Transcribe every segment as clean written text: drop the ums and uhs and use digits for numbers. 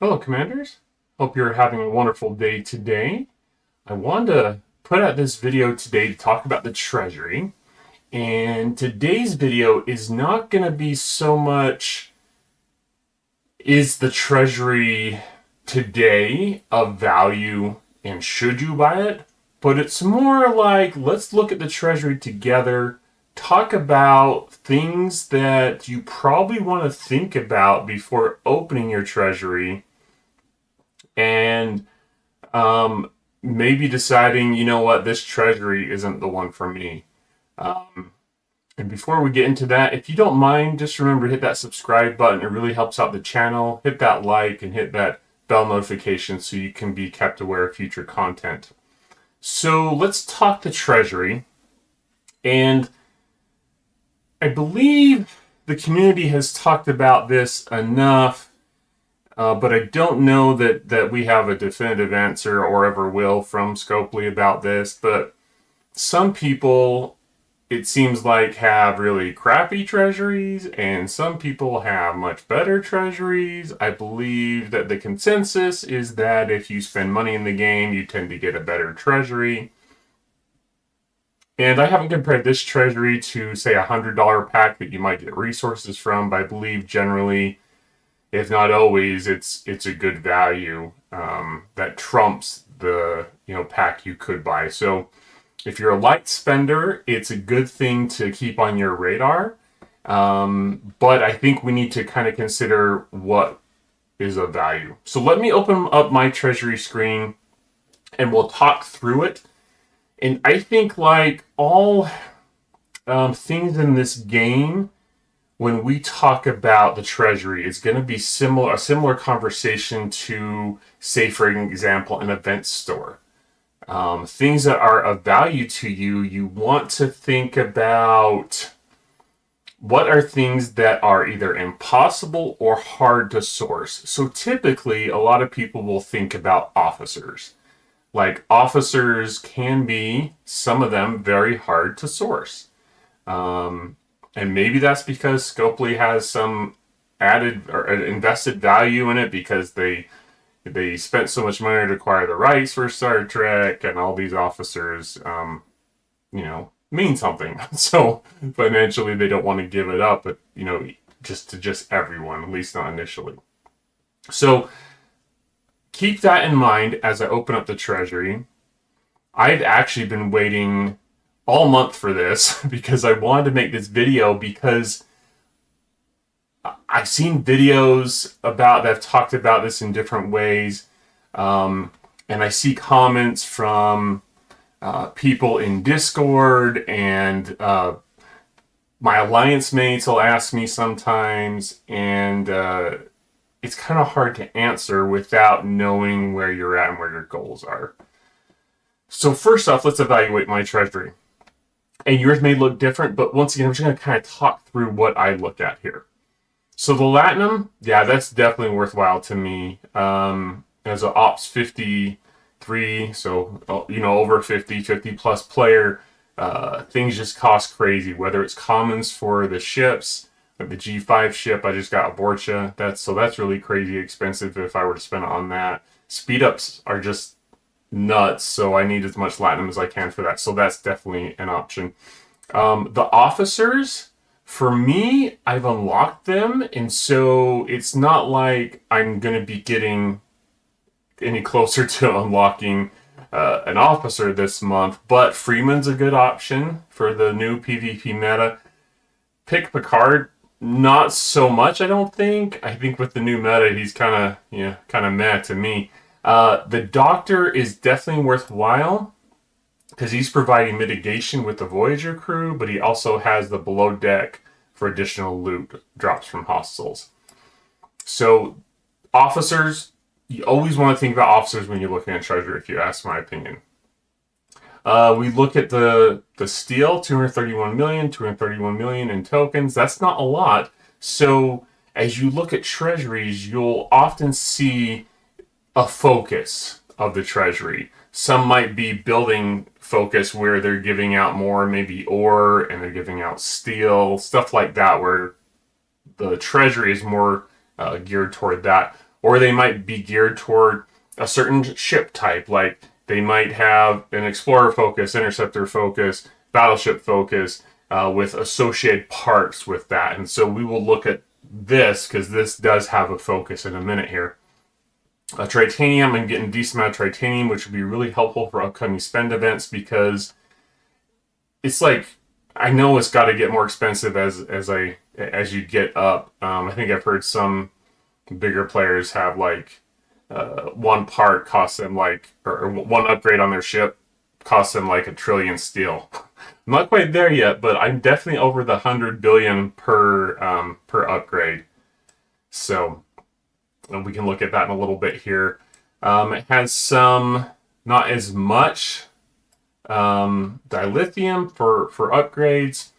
Hello, Commanders. Hope you're having a wonderful day today. I wanted to put out this video today to talk about the Treasury. And today's video is not going to be so much, is the Treasury today of value and should you buy it? But it's more like, let's look at the Treasury together, talk about things that you probably want to think about before opening your Treasury, and maybe deciding, you know what, this Treasury isn't the one for me. And before we get into that, if you don't mind, just remember to hit that subscribe button. It really helps out the channel. Hit that like and hit that bell notification so you can be kept aware of future content. So let's talk the Treasury. And I believe the community has talked about this enough, but I don't know that we have a definitive answer or ever will from Scopely about this. But some people, it seems like, have really crappy treasuries, and some people have much better treasuries. I believe that the consensus is that if you spend money in the game, you tend to get a better treasury. And I haven't compared this treasury to, say, a $100 pack that you might get resources from, but I believe generally, if not always, it's a good value that trumps the pack you could buy. So if you're a light spender, it's a good thing to keep on your radar. But I think we need to kind of consider what is of value. So let me open up my Treasury screen and we'll talk through it. And I think, like all things in this game, when we talk about the Treasury, it's going to be a similar conversation to, say, for example, an event store. Things that are of value to you, you want to think about what are things that are either impossible or hard to source. So typically, a lot of people will think about officers. Like, officers can be, some of them, very hard to source. And maybe that's because Scopely has some added or invested value in it because they spent so much money to acquire the rights for Star Trek, and all these officers, mean something. So financially, they don't want to give it up, but just everyone, at least not initially. So keep that in mind as I open up the Treasury. I've actually been waiting all month for this because I wanted to make this video because I've seen videos that have talked about this in different ways, and I see comments from people in Discord, and my alliance mates will ask me sometimes, and it's kind of hard to answer without knowing where you're at and where your goals are. So first off, let's evaluate my Treasury. And yours may look different, but once again, I'm just going to kind of talk through what I look at here. So the Latinum, yeah, that's definitely worthwhile to me. As an Ops 53, so, over 50 plus player, things just cost crazy, whether it's commons for the ships, like the G5 ship I just got, Borcha, that's really crazy expensive if I were to spend it on that. Speed ups are just nuts, so I need as much Latinum as I can for that, so that's definitely an option. The officers, for me, I've unlocked them, and so it's not like I'm going to be getting any closer to unlocking an officer this month, but Freeman's a good option for the new PvP meta. Pick Picard, not so much, I don't think. I think with the new meta, he's kind of meh to me. The Doctor is definitely worthwhile because he's providing mitigation with the Voyager crew, but he also has the below deck for additional loot drops from hostiles. So officers, you always want to think about officers when you're looking at Treasury, if you ask my opinion. We look at the steel, 231 million in tokens. That's not a lot. So as you look at treasuries, you'll often see a focus of the Treasury. Some might be building focus where they're giving out more, maybe ore, and they're giving out steel, stuff like that, where the Treasury is more geared toward that. or they might be geared toward a certain ship type. Like they might have an explorer focus, interceptor focus, battleship focus, with associated parts with that. And so we will look at this because this does have a focus in a minute here. Titanium, I'm getting a decent amount of titanium, which would be really helpful for upcoming spend events because it's like, I know it's got to get more expensive as you get up. I think I've heard some bigger players have like one part costs them like, or one upgrade on their ship costs them like $1 trillion steel. I'm not quite there yet, but I'm definitely over the 100 billion per upgrade. So we can look at that in a little bit here. It has some, not as much dilithium for upgrades.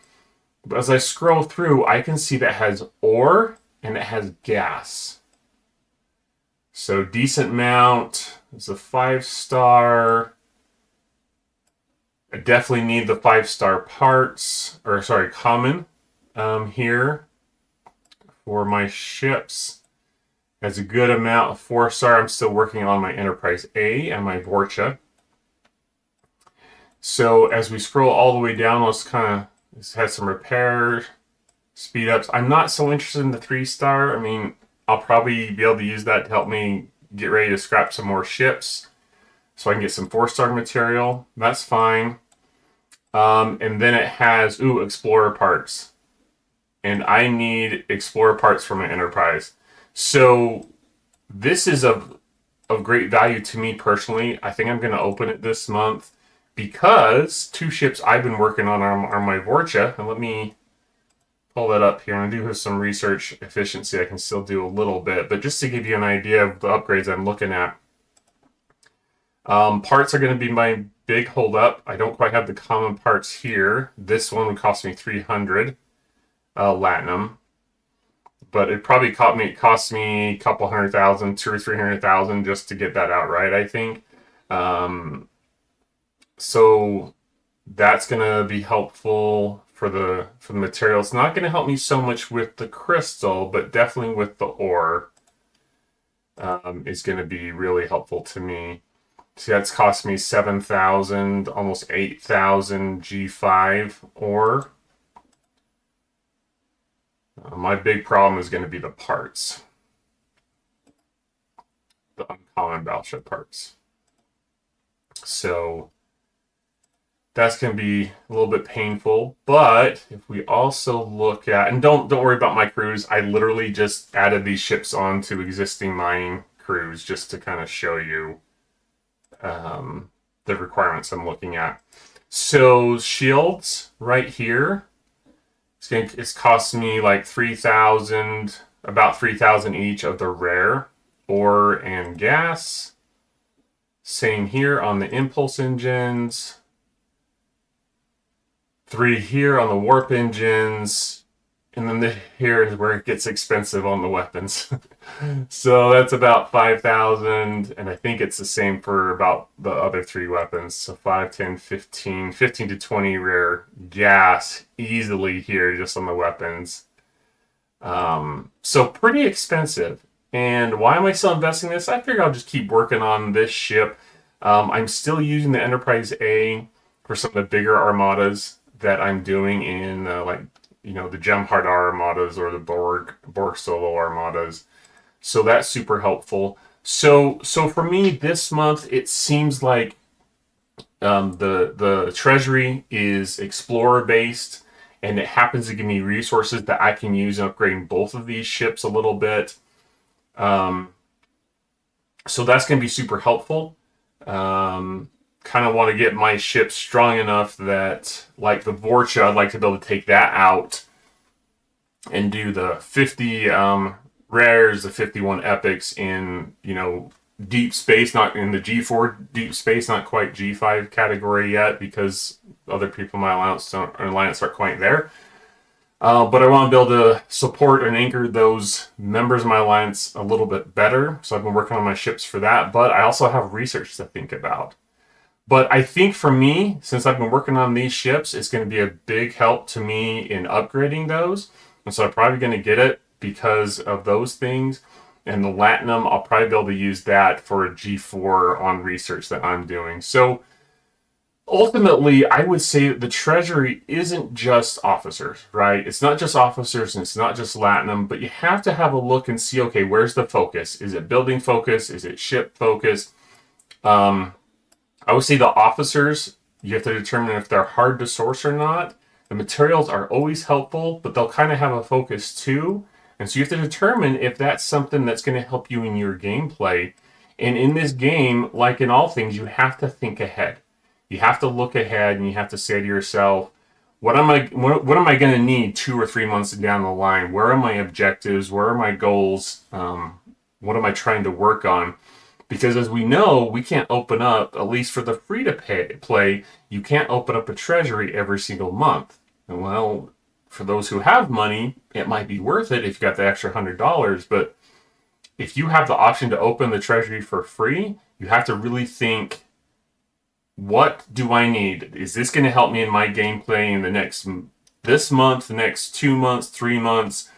But as I scroll through, I can see that it has ore and it has gas. So decent amount. It's a 5-star. I definitely need the 5-star parts, or sorry, common here for my ships. Has a good amount of 4-star. I'm still working on my Enterprise A and my Vorcha. So as we scroll all the way down, let's kind of, this has some repair speed ups. I'm not so interested in the 3-star. I mean, I'll probably be able to use that to help me get ready to scrap some more ships so I can get some 4-star material. That's fine. And then it has, Explorer parts. And I need Explorer parts for my Enterprise. So this is of great value to me personally. I think I'm going to open it this month because 2 ships I've been working on are my Vorcha. And let me pull that up here. And I do have some research efficiency I can still do a little bit. But just to give you an idea of the upgrades I'm looking at. Parts are going to be my big holdup. I don't quite have the common parts here. This one would cost me 300 Latinum. But it probably cost me a couple $100,000, 200,000 or 300,000 just to get that out right, I think. So that's gonna be helpful for the material. It's not gonna help me so much with the crystal, but definitely with the ore is gonna be really helpful to me. See, that's cost me 7,000, almost 8,000 G5 ore. My big problem is going to be the parts. The uncommon battleship parts. So that's going to be a little bit painful. But if we also look at, and don't worry about my crews, I literally just added these ships onto existing mining crews just to kind of show you the requirements I'm looking at. So shields right here. It's cost me like 3,000, about 3,000 each of the rare ore and gas. Same here on the impulse engines. 3 here on the warp engines. And then here is where it gets expensive on the weapons. So that's about 5,000. And I think it's the same for about the other 3 weapons. So 5, 10, 15 to 20 rare gas easily here just on the weapons. So pretty expensive. And why am I still investing in this? I figure I'll just keep working on this ship. I'm still using the Enterprise A for some of the bigger armadas that I'm doing in the Gemhard armadas or the Borg Solo armadas. So that's super helpful. So for me this month, it seems like the Treasury is Explorer based, and it happens to give me resources that I can use in upgrading both of these ships a little bit. So that's going to be super helpful. Kind of want to get my ship strong enough that, like the Vorcha, I'd like to be able to take that out and do the 50 rares, the 51 epics in, deep space, not in the G4 deep space, not quite G5 category yet because other people in my alliance aren't quite there. But I want to be able to support and anchor those members of my alliance a little bit better. So I've been working on my ships for that, but I also have research to think about. But I think for me, since I've been working on these ships, it's going to be a big help to me in upgrading those. And so I'm probably going to get it because of those things. And the Latinum, I'll probably be able to use that for a G4 on research that I'm doing. So ultimately, I would say that the Treasury isn't just officers, right? It's not just officers and it's not just Latinum, but you have to have a look and see, okay, where's the focus? Is it building focus? Is it ship focus? I would say the officers, you have to determine if they're hard to source or not. The materials are always helpful, but they'll kind of have a focus too. And so you have to determine if that's something that's going to help you in your gameplay. And in this game, like in all things, you have to think ahead. You have to look ahead and you have to say to yourself, what am I going to need 2 or 3 months down the line? Where are my objectives? Where are my goals? What am I trying to work on? Because as we know, we can't open up, at least for the free to play, you can't open up a treasury every single month. And well, for those who have money, it might be worth it if you got the extra $100. But if you have the option to open the treasury for free, you have to really think, what do I need? Is this going to help me in my gameplay in this month, the next 2 months, 3 months?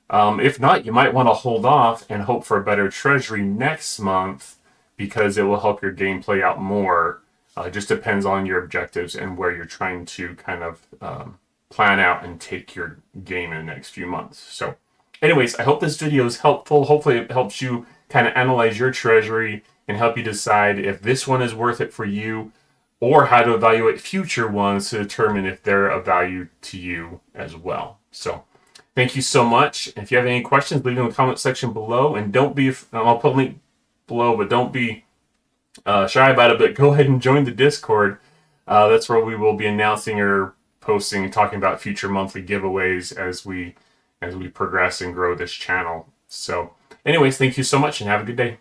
If not, you might want to hold off and hope for a better treasury next month because it will help your gameplay out more. It just depends on your objectives and where you're trying to kind of plan out and take your game in the next few months. So anyways, I hope this video is helpful. Hopefully it helps you kind of analyze your treasury and help you decide if this one is worth it for you or how to evaluate future ones to determine if they're of value to you as well. So thank you so much. If you have any questions, leave them in the comment section below. And don't be, I'll put a link below, but don't be shy about it. But go ahead and join the Discord. That's where we will be announcing or posting and talking about future monthly giveaways as we progress and grow this channel. So anyways, thank you so much and have a good day.